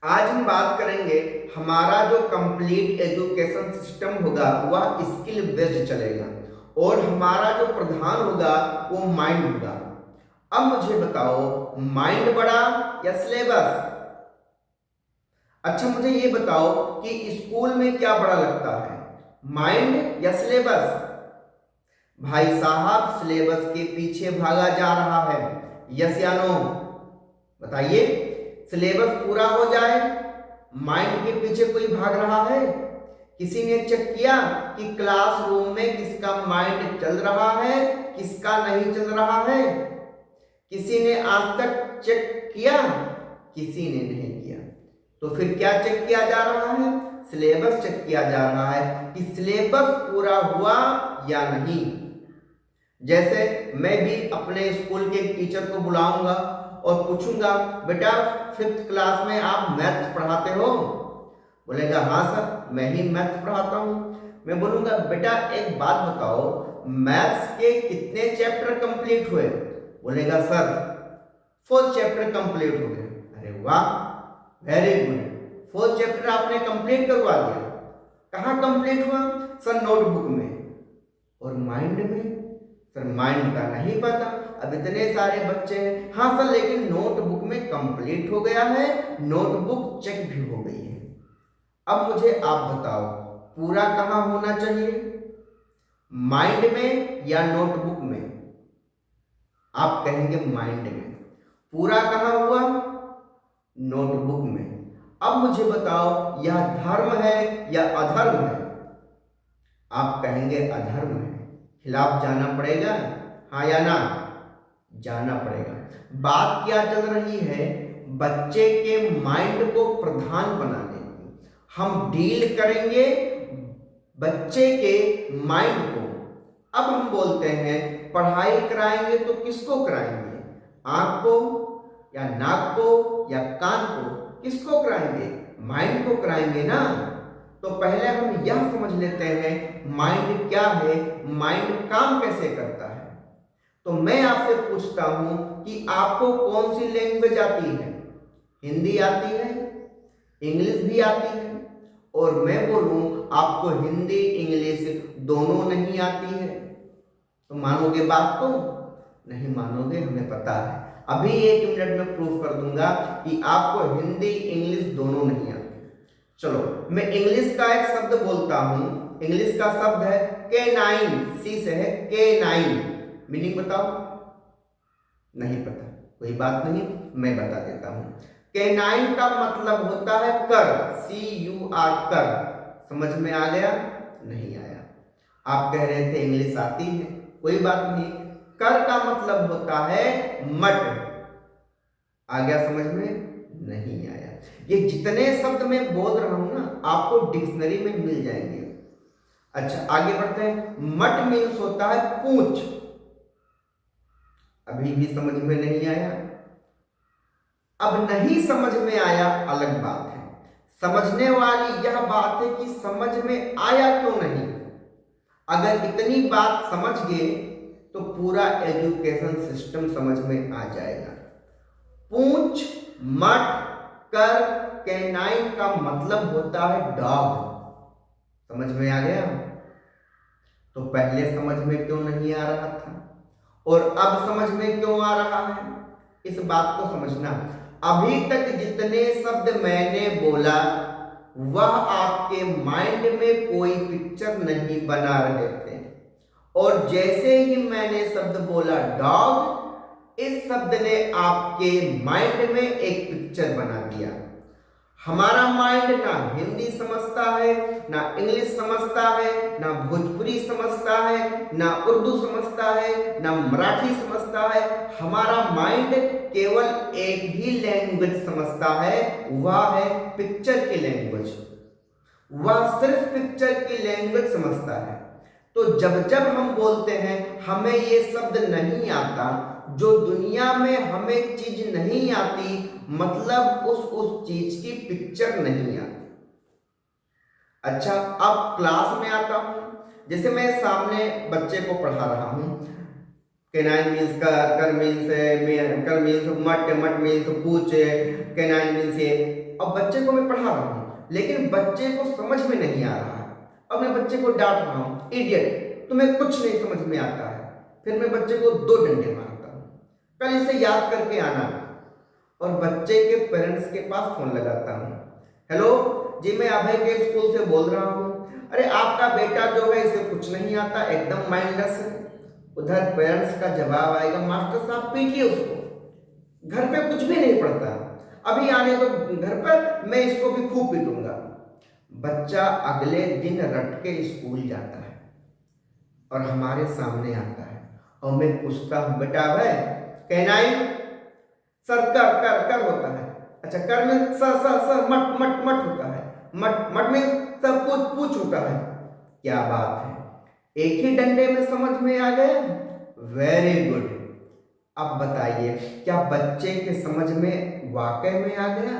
आज हम बात करेंगे हमारा जो कंप्लीट एजुकेशन सिस्टम होगा वह स्किल बेस्ड चलेगा और हमारा जो प्रधान होगा वो माइंड होगा। अब मुझे बताओ, माइंड बड़ा या सिलेबस? अच्छा, मुझे ये बताओ कि स्कूल में क्या बड़ा लगता है, माइंड या सिलेबस? भाई साहब, सिलेबस के पीछे भागा जा रहा है। यस या नो? बताइए। सिलेबस पूरा हो जाए, माइंड के पीछे कोई भाग रहा है? किसी ने चेक किया कि क्लासरूम में किसका माइंड चल रहा है, किसका नहीं चल रहा है? किसी ने आज तक चेक किया? किसी ने नहीं किया। तो फिर क्या चेक किया जा रहा है? सिलेबस चेक किया जा रहा है कि सिलेबस पूरा हुआ या नहीं। जैसे मैं भी अपने स्कूल के टीचर को बुलाऊंगा और पूछूंगा, बेटा 5th क्लास में आप मैथ्स पढ़ाते हो? बोलेगा हाँ सर, मैं ही मैथ्स पढ़ाता हूँ। मैं बोलूंगा, बेटा एक बात बताओ, मैथ्स के कितने चैप्टर कंप्लीट हुए? बोलेगा सर 4 चैप्टर कंप्लीट हो गए। अरे वाह, वेरी गुड, 4 चैप्टर आपने कंप्लीट करवा दिया। कहाँ कंप्लीट हुआ? सर नोटबुक में। और माइंड में? सर माइंड का नहीं पता, अब इतने सारे बच्चे हैं। हाँ सर, लेकिन नोटबुक में कंप्लीट हो गया है, नोटबुक चेक भी हो गई है। अब मुझे आप बताओ, पूरा कहाँ होना चाहिए, माइंड में या नोटबुक में? आप कहेंगे माइंड में। पूरा कहाँ हुआ? नोटबुक में। अब मुझे बताओ, यह धर्म है या अधर्म है? आप कहेंगे अधर्म है, खिलाफ जाना पड़ेगा, हाँ या ना? जाना पड़ेगा। बात क्या चल रही है? बच्चे के माइंड को प्रधान बनाने की। हम डील करेंगे बच्चे के माइंड को। अब हम बोलते हैं पढ़ाई कराएंगे तो किसको कराएंगे, आंख को या नाक को या कान को? किसको कराएंगे? माइंड को कराएंगे ना। तो पहले हम यह समझ लेते हैं माइंड क्या है, माइंड काम कैसे करता है। तो मैं आपसे पूछता हूं कि आपको कौन सी लैंग्वेज आती है? हिंदी आती है, इंग्लिश भी आती है, और मैं बोलूं आपको हिंदी इंग्लिश दोनों नहीं आती है, तो मानोगे बात को? नहीं मानोगे, हमें पता है। अभी 1 मिनट में प्रूफ कर दूंगा कि आपको हिंदी इंग्लिश दोनों नहीं आती। चलो, मैं इंग्लिश का एक शब्द बोलता हूं। इंग्लिश का शब्द है K9, सी से है K9। मीनिंग बताओ। नहीं पता, कोई बात नहीं, मैं बता देता हूं। K9 का मतलब होता है कर, CUR, कर। समझ में आ गया? नहीं आया? आप कह रहे थे इंग्लिश आती है, कोई बात नहीं। कर का मतलब होता है मट। आ गया समझ में? नहीं आया? ये जितने शब्द मैं बोल रहा हूं ना, आपको डिक्शनरी में मिल जाएंगे। अच्छा, आगे बढ़ते हैं। मट मीन्स होता है पूंछ। अभी भी समझ में नहीं आया? अब नहीं समझ में आया अलग बात है, समझने वाली यह बात है कि समझ में आया क्यों नहीं। अगर इतनी बात समझ गए तो पूरा एजुकेशन सिस्टम समझ में आ जाएगा। पूंछ, मट, कर, कैनाइन का मतलब होता है डॉग। समझ में आ गया? तो पहले समझ में क्यों नहीं आ रहा था और अब समझ में क्यों आ रहा है, इस बात को समझना। अभी तक जितने शब्द मैंने बोला वह आपके माइंड में कोई पिक्चर नहीं बना रहे थे, और जैसे ही मैंने शब्द बोला डॉग, इस शब्द ने आपके माइंड में एक पिक्चर बना दिया। हमारा माइंड ना हिंदी समझता है, ना इंग्लिश समझता है, ना भोजपुरी समझता है, ना उर्दू समझता है, ना मराठी समझता है। हमारा माइंड केवल एक ही लैंग्वेज समझता है, वह है पिक्चर की लैंग्वेज। वह सिर्फ पिक्चर की लैंग्वेज समझता है। तो जब जब हम बोलते हैं हमें ये शब्द नहीं आता, जो दुनिया में हमें चीज नहीं आती, मतलब उस चीज की पिक्चर नहीं आती। अच्छा, अब क्लास में आता हूं, जैसे मैं सामने बच्चे को पढ़ा रहा हूं, कैनाइन मीन्स कर मीन्स मट मीन्स पूछ, कैनाइन मीन्स ये। अब बच्चे को मैं पढ़ा रहा हूँ लेकिन बच्चे को समझ में नहीं आ रहा है। अब मैं बच्चे को डांट रहा हूँ, इडियट तुम्हें कुछ नहीं समझ में आता है। फिर मैं बच्चे को 2 डंडे मारता हूँ, कल इसे याद करके आना। और बच्चे के पेरेंट्स के पास फोन लगाता हूँ, हेलो जी मैं अभय के स्कूल से बोल रहा हूँ, अरे आपका बेटा जो है इसे कुछ नहीं आता, एकदम माइंडलेस है। उधर पेरेंट्स का जवाब आएगा, मास्टर साहब पीटिए उसको, घर पे कुछ भी नहीं पढ़ता, अभी आने तो घर पर, मैं इसको भी खूब पीटूंगा। बच्चा अगले दिन रट के स्कूल जाता है और हमारे सामने आता है और मैं पूछता हूं, बेटा भाई कैनाइन सर कर कर कर होता है, अच्छा कर में सर मट मट मट होता है, मट मट में सर पूछ पूछ होता है। क्या बात है, एक ही डंडे में समझ में आ गया, वेरी गुड। अब बताइए क्या बच्चे के समझ में वाकई में आ गया?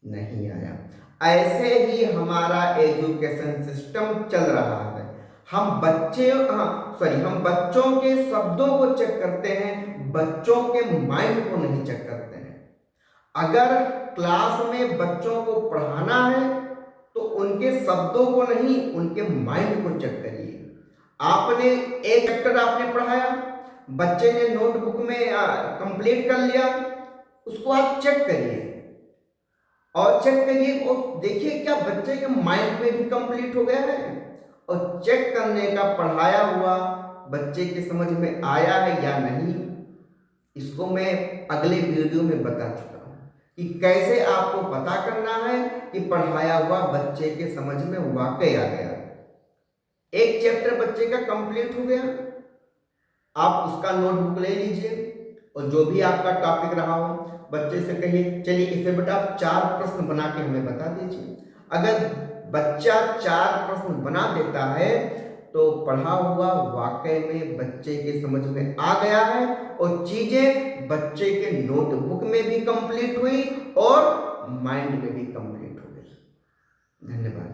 नहीं आया। ऐसे ही हमारा एजुकेशन सिस्टम चल रहा है। हम बच्चों के शब्दों को चेक करते हैं, बच्चों के माइंड को नहीं चेक करते हैं। अगर क्लास में बच्चों को पढ़ाना है तो उनके शब्दों को नहीं, उनके माइंड को चेक करिए। आपने एक चैप्टर आपने पढ़ाया, बच्चे ने नोटबुक में कंप्लीट कर लिया, उसको आप चेक करिए और चेक करिए और देखिए क्या बच्चे के माइंड में भी कंप्लीट हो गया है, और चेक करने का पढ़ाया हुआ बच्चे के समझ में आया है या नहीं, इसको मैं अगले वीडियो में बता चुका हूं कि कैसे आपको पता करना है कि पढ़ाया हुआ बच्चे के समझ में वाकई आ गया। एक चैप्टर बच्चे का कंप्लीट हो गया, आप उसका नोटबुक ले लीजिए और जो भी आपका टॉपिक रहा हो बच्चे से कहिए, चलिए इसे बेटा आप 4 प्रश्न बना के हमें बता दीजिए। अगर बच्चा 4 प्रश्न बना देता है तो पढ़ा हुआ वाकई में बच्चे के समझ में आ गया है और चीजें बच्चे के नोटबुक में भी कंप्लीट हुई और माइंड में भी कंप्लीट हो गई। धन्यवाद।